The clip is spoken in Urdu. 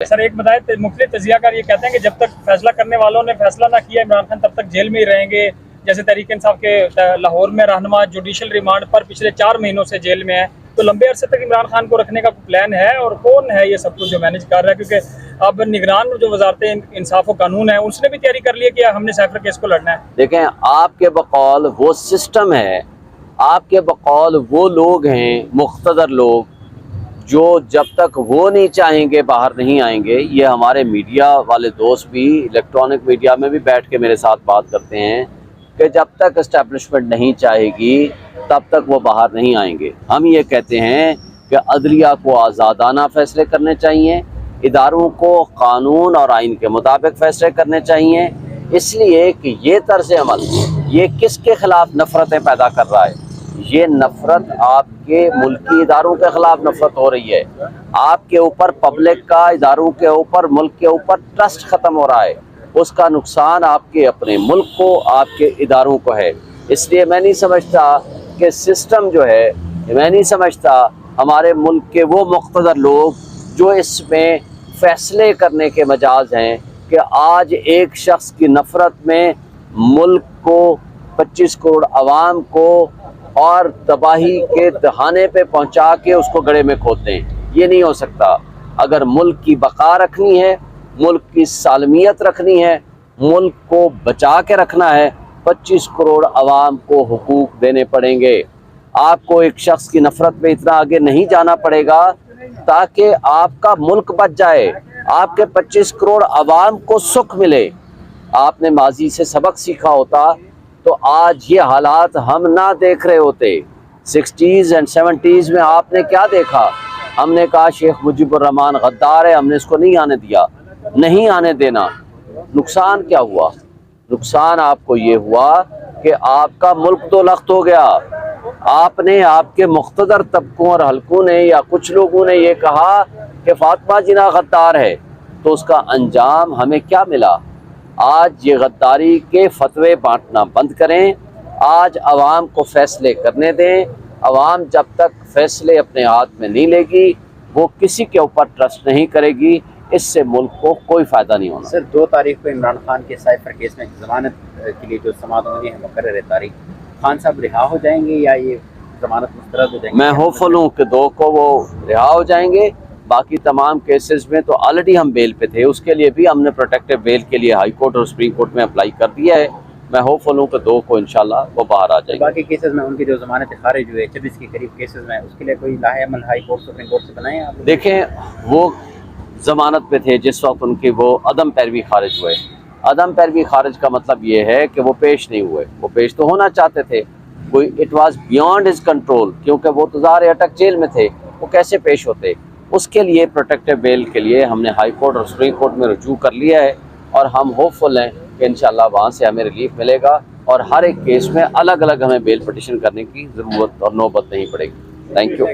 سر ایک بتائیں، مختلف تجزیہ کار یہ کہتے ہیں کہ جب تک فیصلہ کرنے والوں نے فیصلہ نہ کیا عمران خان تب تک جیل میں ہی رہیں گے. جیسے تحریک انصاف کے لاہور میں رہنما جوڈیشل ریمانڈ پر پچھلے 4 مہینوں سے جیل میں ہیں، تو لمبے عرصے تک عمران خان کو رکھنے کا پلان ہے؟ اور کون ہے یہ سب کچھ جو مینیج کر رہا ہے؟ کیونکہ اب نگران جو وزارت انصاف و قانون ہے اس نے بھی تیاری کر لی ہے کہ ہم نے سائفر کیس کو لڑنا ہے. دیکھیں، آپ کے بقول وہ سسٹم ہے، آپ کے بقول وہ لوگ ہیں مقتدر لوگ جو جب تک وہ نہیں چاہیں گے باہر نہیں آئیں گے. یہ ہمارے میڈیا والے دوست بھی الیکٹرانک میڈیا میں بھی بیٹھ کے میرے ساتھ بات کرتے ہیں کہ جب تک اسٹیبلشمنٹ نہیں چاہے گی تب تک وہ باہر نہیں آئیں گے. ہم یہ کہتے ہیں کہ عدلیہ کو آزادانہ فیصلے کرنے چاہیے، اداروں کو قانون اور آئین کے مطابق فیصلے کرنے چاہیے، اس لیے کہ یہ طرز عمل یہ کس کے خلاف نفرتیں پیدا کر رہا ہے؟ یہ نفرت آپ کے ملکی اداروں کے خلاف نفرت ہو رہی ہے. آپ کے اوپر پبلک کا، اداروں کے اوپر، ملک کے اوپر ٹرسٹ ختم ہو رہا ہے. اس کا نقصان آپ کے اپنے ملک کو، آپ کے اداروں کو ہے. اس لیے میں نہیں سمجھتا کہ سسٹم جو ہے، میں نہیں سمجھتا ہمارے ملک کے وہ مقتدر لوگ جو اس میں فیصلے کرنے کے مجاز ہیں کہ آج ایک شخص کی نفرت میں ملک کو، 25 کروڑ عوام کو اور تباہی کے دہانے پہ پہنچا کے اس کو گڑھے میں کھود دیں. یہ نہیں ہو سکتا. اگر ملک کی بقا رکھنی ہے، ملک کی سالمیت رکھنی ہے، ملک کو بچا کے رکھنا ہے، 25 کروڑ عوام کو حقوق دینے پڑیں گے. آپ کو ایک شخص کی نفرت میں اتنا آگے نہیں جانا پڑے گا تاکہ آپ کا ملک بچ جائے، آپ کے 25 کروڑ عوام کو سکھ ملے. آپ نے ماضی سے سبق سیکھا ہوتا تو آج یہ حالات ہم نہ دیکھ رہے ہوتے. 60s and 70s میں آپ نے کیا دیکھا؟ ہم نے کہا شیخ مجیب الرحمان غدار ہے، ہم نے اس کو نہیں آنے دیا، نہیں آنے دینا. نقصان کیا ہوا؟ نقصان آپ کو یہ ہوا کہ آپ کا ملک دو لخت ہو گیا. آپ نے، آپ کے مقتدر طبقوں اور حلقوں نے یا کچھ لوگوں نے یہ کہا کہ فاطمہ جناح غدار ہے، تو اس کا انجام ہمیں کیا ملا؟ آج یہ غداری کے فتوے بانٹنا بند کریں، آج عوام کو فیصلے کرنے دیں. عوام جب تک فیصلے اپنے ہاتھ میں نہیں لے گی وہ کسی کے اوپر ٹرسٹ نہیں کرے گی. اس سے ملک کو کوئی فائدہ نہیں ہونا. سر 2 تاریخ کو عمران خان کے سائفر کیس میں ضمانت کے لیے جو سماعت ہونی ہے مقرر ہے تاریخ، خان صاحب رہا ہو جائیں گے یا یہ ضمانت مسترد ہو جائیں گے؟ میں ہوپفل ہوں کہ 2 کو وہ رہا ہو جائیں گے. باقی تمام کیسز میں تو آلریڈی ہم بیل پہ تھے، اس کے لیے بھی ہم نے پروٹیکٹیو بیل کے لیے ہائی کورٹ اور سپریم کورٹ میں اپلائی کر دیا ہے. میں ہوپفل ہوں کہ 2 کو انشاءاللہ وہ باہر آ جائیں گے. باقی کیسز میں ان کی جو ضمانت خارج ہوئے 26 کے قریب کیسز میں، اس کے لیے کوئی لاہ عمل ہائی کورٹ سپریم کورٹ سے بنائے ہیں آپ؟ دیکھیں، وہ ضمانت پہ تھے جس وقت ان کی وہ عدم پیروی خارج ہوئے. عدم پیروی خارج کا مطلب یہ ہے کہ وہ پیش نہیں ہوئے. وہ پیش تو ہونا چاہتے تھے، کوئی it was beyond his control, کیونکہ وہ تو ظاہر اٹک جیل میں تھے، وہ کیسے پیش ہوتے؟ اس کے لیے پروٹیکٹیو بیل کے لیے ہم نے ہائی کورٹ اور سپریم کورٹ میں رجوع کر لیا ہے، اور ہم ہوپفل ہیں کہ انشاءاللہ وہاں سے ہمیں ریلیف ملے گا اور ہر ایک کیس میں الگ الگ ہمیں بیل پٹیشن کرنے کی ضرورت اور نوبت نہیں پڑے گی. Thank you.